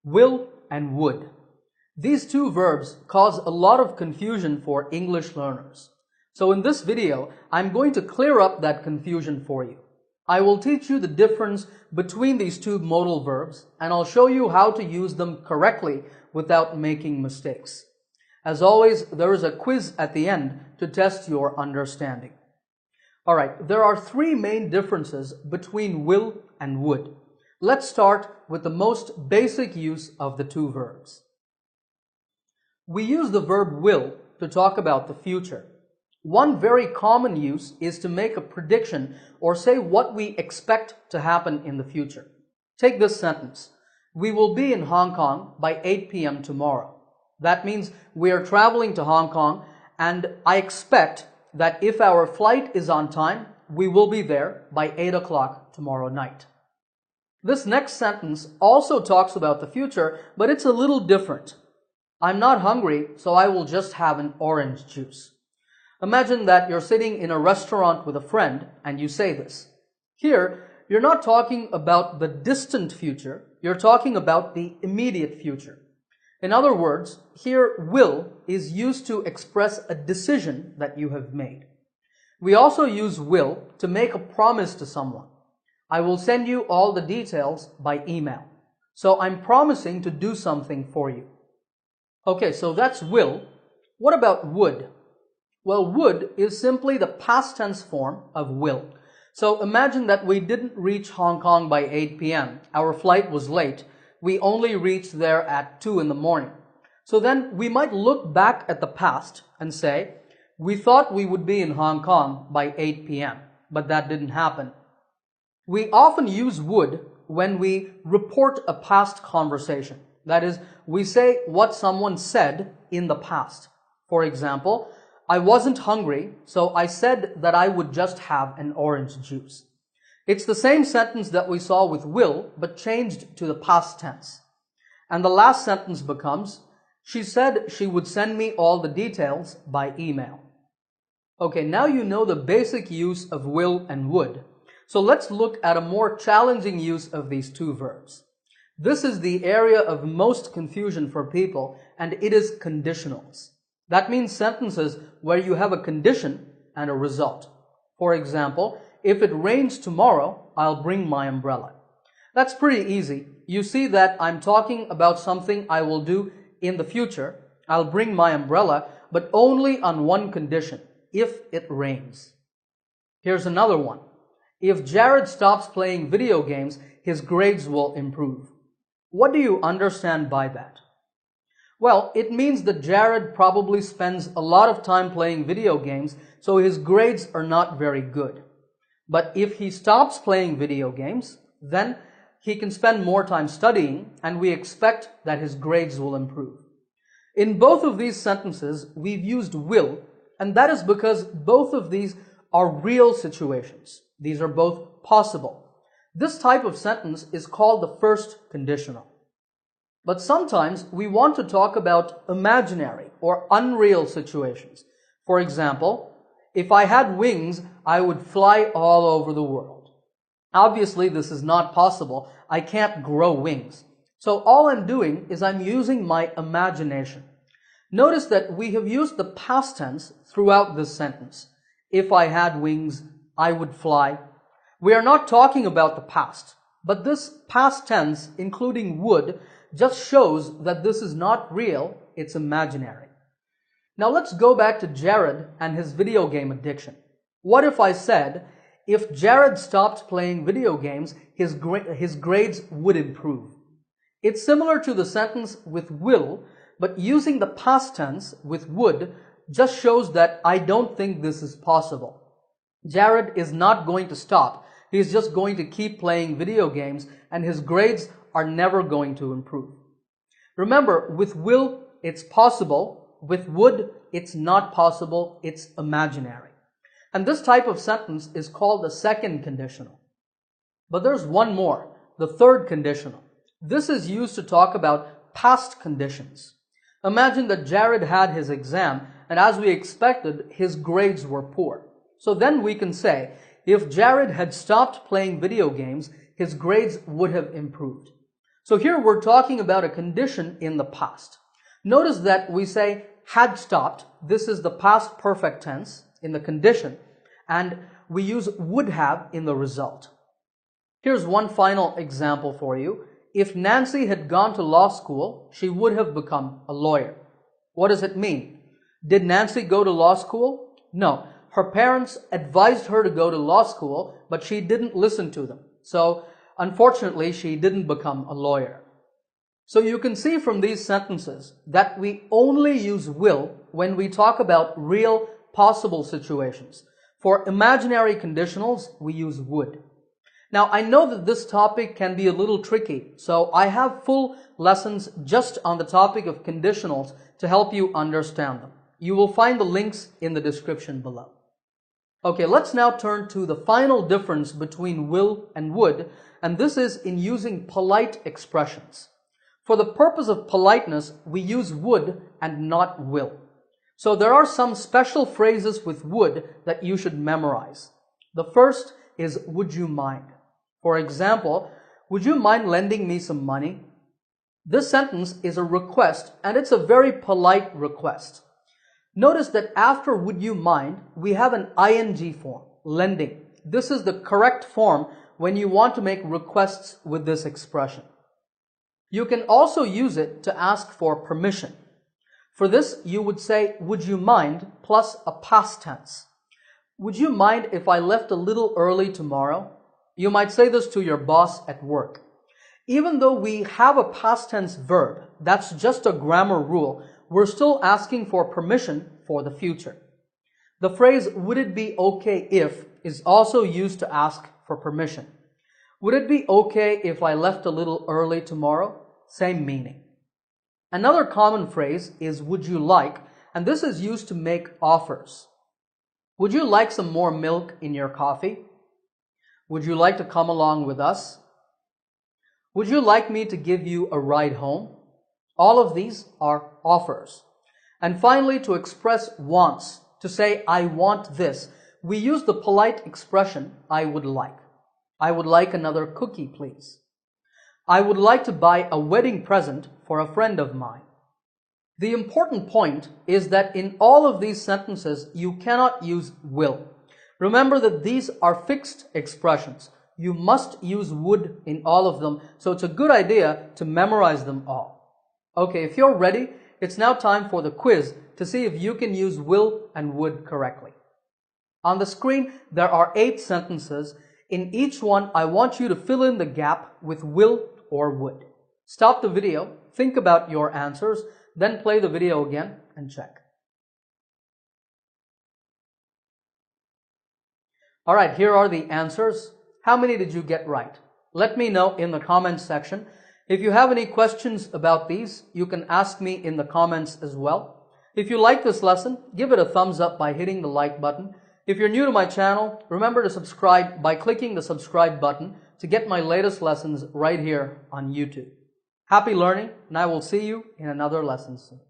Will and would. These two verbs cause a lot of confusion for English learners. So in this video, I'm going to clear up that confusion for you. I will teach you the difference between these two modal verbs, and I'll show you how to use them correctly without making mistakes. As always, there is a quiz at the end to test your understanding. Alright, there are three main differences between will and would. Let's start with the most basic use of the two verbs. We use the verb will to talk about the future. One very common use is to make a prediction or say what we expect to happen in the future. Take this sentence. We will be in Hong Kong by 8 p.m. tomorrow. That means we are traveling to Hong Kong, and I expect that if our flight is on time, we will be there by 8 o'clock tomorrow night. This next sentence also talks about the future, but it's a little different. I'm not hungry, so I will just have an orange juice. Imagine that you're sitting in a restaurant with a friend and you say this. Here, you're not talking about the distant future, you're talking about the immediate future. In other words, here will is used to express a decision that you have made. We also use will to make a promise to someone. I will send you all the details by email. So I'm promising to do something for you. Okay, so that's will. What about would? Well, would is simply the past tense form of will. So imagine that we didn't reach Hong Kong by 8 p.m. Our flight was late. We only reached there at 2 in the morning. So then we might look back at the past and say, we thought we would be in Hong Kong by 8 p.m., but that didn't happen. We often use would when we report a past conversation. That is, we say what someone said in the past. For example, I wasn't hungry, so I said that I would just have an orange juice. It's the same sentence that we saw with will, but changed to the past tense. And the last sentence becomes, she said she would send me all the details by email. Okay, now you know the basic use of will and would. So let's look at a more challenging use of these two verbs. This is the area of most confusion for people, and it is conditionals. That means sentences where you have a condition and a result. For example, if it rains tomorrow, I'll bring my umbrella. That's pretty easy. You see that I'm talking about something I will do in the future. I'll bring my umbrella, but only on one condition, if it rains. Here's another one. If Jared stops playing video games, his grades will improve. What do you understand by that? Well, it means that Jared probably spends a lot of time playing video games, so his grades are not very good. But if he stops playing video games, then he can spend more time studying, and we expect that his grades will improve. In both of these sentences, we've used will, and that is because both of these are real situations. These are both possible. This type of sentence is called the first conditional. But sometimes we want to talk about imaginary or unreal situations. For example, if I had wings, I would fly all over the world. Obviously, this is not possible. I can't grow wings. So all I'm doing is I'm using my imagination. Notice that we have used the past tense throughout this sentence. If I had wings, I would fly. We are not talking about the past, but this past tense, including would, just shows that this is not real, it's imaginary. Now let's go back to Jared and his video game addiction. What if I said, if Jared stopped playing video games, his grades would improve? It's similar to the sentence with will, but using the past tense with would just shows that I don't think this is possible. Jared is not going to stop. He's just going to keep playing video games, and his grades are never going to improve. Remember, with will, it's possible. With would, it's not possible. It's imaginary. And this type of sentence is called the second conditional. But there's one more, the third conditional. This is used to talk about past conditions. Imagine that Jared had his exam, and as we expected, his grades were poor. So then we can say, if Jared had stopped playing video games, his grades would have improved. So here we're talking about a condition in the past. Notice that we say had stopped. This is the past perfect tense in the condition, and we use would have in the result. Here's one final example for you. If Nancy had gone to law school, she would have become a lawyer. What does it mean? Did Nancy go to law school? No. Her parents advised her to go to law school, but she didn't listen to them. So, unfortunately, she didn't become a lawyer. So you can see from these sentences that we only use will when we talk about real possible situations. For imaginary conditionals, we use would. Now, I know that this topic can be a little tricky, so I have full lessons just on the topic of conditionals to help you understand them. You will find the links in the description below. Okay, let's now turn to the final difference between will and would, and this is in using polite expressions. For the purpose of politeness, we use would and not will. So there are some special phrases with would that you should memorize. The first is would you mind? For example, would you mind lending me some money? This sentence is a request, and it's a very polite request. Notice that after would you mind, we have an ing form, lending. This is the correct form when you want to make requests with this expression. You can also use it to ask for permission. For this, you would say, would you mind, plus a past tense. Would you mind if I left a little early tomorrow? You might say this to your boss at work. Even though we have a past tense verb, that's just a grammar rule, we're still asking for permission for the future. The phrase, would it be okay if, is also used to ask for permission. Would it be okay if I left a little early tomorrow? Same meaning. Another common phrase is would you like, and this is used to make offers. Would you like some more milk in your coffee? Would you like to come along with us? Would you like me to give you a ride home? All of these are offers. And finally, to express wants, to say I want this, we use the polite expression I would like. I would like another cookie, please. I would like to buy a wedding present for a friend of mine. The important point is that in all of these sentences, you cannot use will. Remember that these are fixed expressions. You must use would in all of them, so it's a good idea to memorize them all. Okay, if you're ready, it's now time for the quiz to see if you can use will and would correctly. On the screen, there are 8 sentences. In each one, I want you to fill in the gap with will or would. Stop the video, think about your answers, then play the video again and check. Alright, here are the answers. How many did you get right? Let me know in the comments section. If you have any questions about these, you can ask me in the comments as well. If you like this lesson, give it a thumbs up by hitting the like button. If you're new to my channel, remember to subscribe by clicking the subscribe button to get my latest lessons right here on YouTube. Happy learning, and I will see you in another lesson soon.